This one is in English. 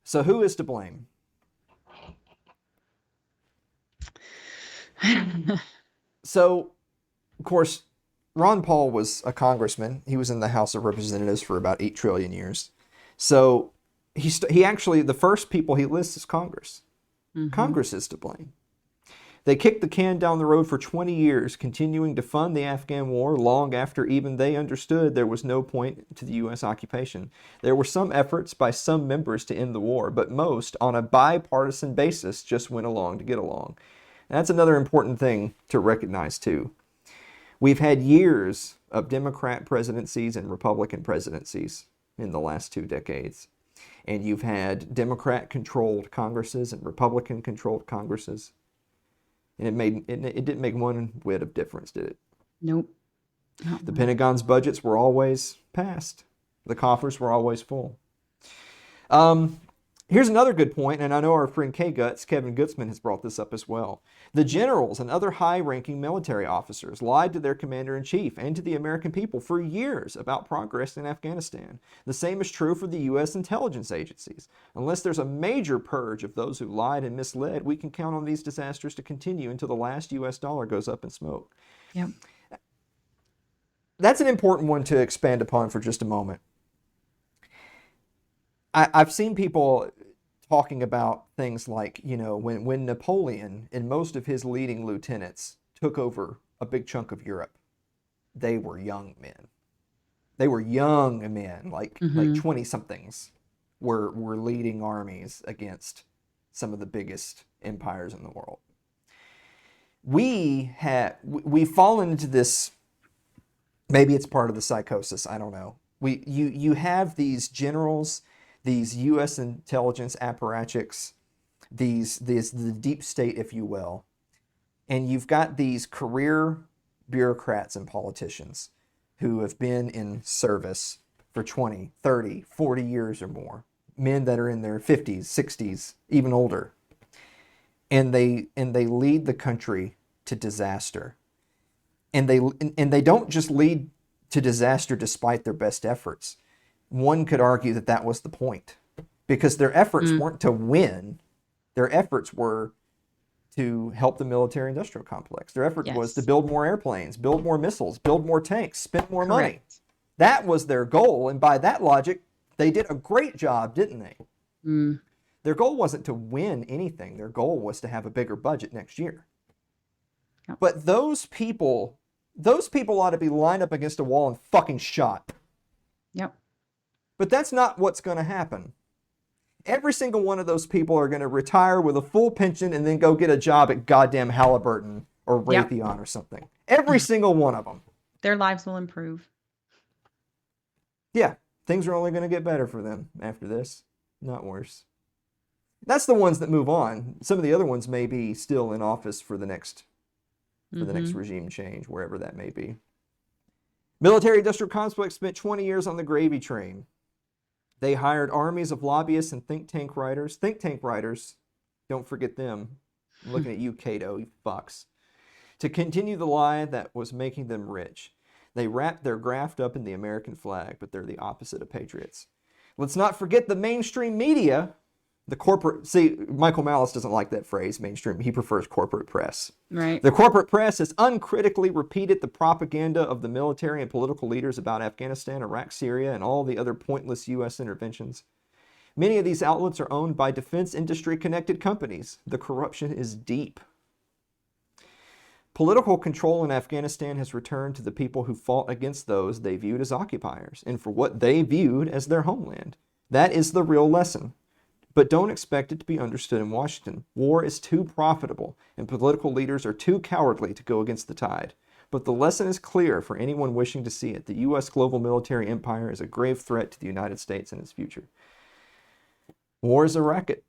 So who is to blame? So, of course, Ron Paul was a congressman. He was in the House of Representatives for about 8 trillion years. So he actually, the first people he lists is Congress. Congress is to blame. They kicked the can down the road for 20 years, continuing to fund the Afghan war long after even they understood there was no point to the U.S. occupation. There were some efforts by some members to end the war, but most, on a bipartisan basis, just went along to get along. And that's another important thing to recognize, too. We've had years of Democrat presidencies and Republican presidencies in the last 2 decades. And you've had Democrat-controlled Congresses and Republican-controlled Congresses. And it didn't make one whit of difference, did it? Nope. The Pentagon's budgets were always passed. The coffers were always full. Here's another good point, and I know our friend Kevin Gutzman, has brought this up as well. The generals and other high-ranking military officers lied to their commander-in-chief and to the American people for years about progress in Afghanistan. The same is true for the U.S. intelligence agencies. Unless there's a major purge of those who lied and misled, we can count on these disasters to continue until the last U.S. dollar goes up in smoke. Yep. That's an important one to expand upon for just a moment. I've seen people talking about things like, when Napoleon and most of his leading lieutenants took over a big chunk of Europe, they were young men. They were young men, like 20-somethings were leading armies against some of the biggest empires in the world. We've fallen into this, maybe it's part of the psychosis, I don't know. You have these generals, these U.S. intelligence apparatchiks, the deep state, if you will, and you've got these career bureaucrats and politicians who have been in service for 20, 30, 40 years or more, men that are in their 50s, 60s, even older, and they lead the country to disaster, and they don't just lead to disaster despite their best efforts. One could argue that that was the point, because their efforts weren't to win. Their efforts were to help the military-industrial complex. Their effort was to build more airplanes, build more missiles, build more tanks, spend more money. That was their goal, and by that logic, they did a great job, didn't they? Their goal wasn't to win anything. Their goal was to have a bigger budget next year. Yep. But those people ought to be lined up against a wall and fucking shot. Yep. But that's not what's going to happen. Every single one of those people are going to retire with a full pension and then go get a job at goddamn Halliburton or Raytheon or something. Every single one of them. Their lives will improve. Yeah, things are only going to get better for them after this, not worse. That's the ones that move on. Some of the other ones may be still in office for the next regime change, wherever that may be. Military-industrial complex spent 20 years on the gravy train. They hired armies of lobbyists and think tank writers. Think tank writers, don't forget them. I'm looking at you, Cato, you fucks. To continue the lie that was making them rich. They wrapped their graft up in the American flag, but they're the opposite of patriots. Let's not forget the mainstream media. The corporate, see, Michael Malice doesn't like that phrase, mainstream. He prefers corporate press. Right. The corporate press has uncritically repeated the propaganda of the military and political leaders about Afghanistan, Iraq, Syria, and all the other pointless U.S. interventions. Many of these outlets are owned by defense industry-connected companies. The corruption is deep. Political control in Afghanistan has returned to the people who fought against those they viewed as occupiers and for what they viewed as their homeland. That is the real lesson. But don't expect it to be understood in Washington. War is too profitable, and political leaders are too cowardly to go against the tide. But the lesson is clear for anyone wishing to see it. The U.S. global military empire is a grave threat to the United States and its future. War is a racket.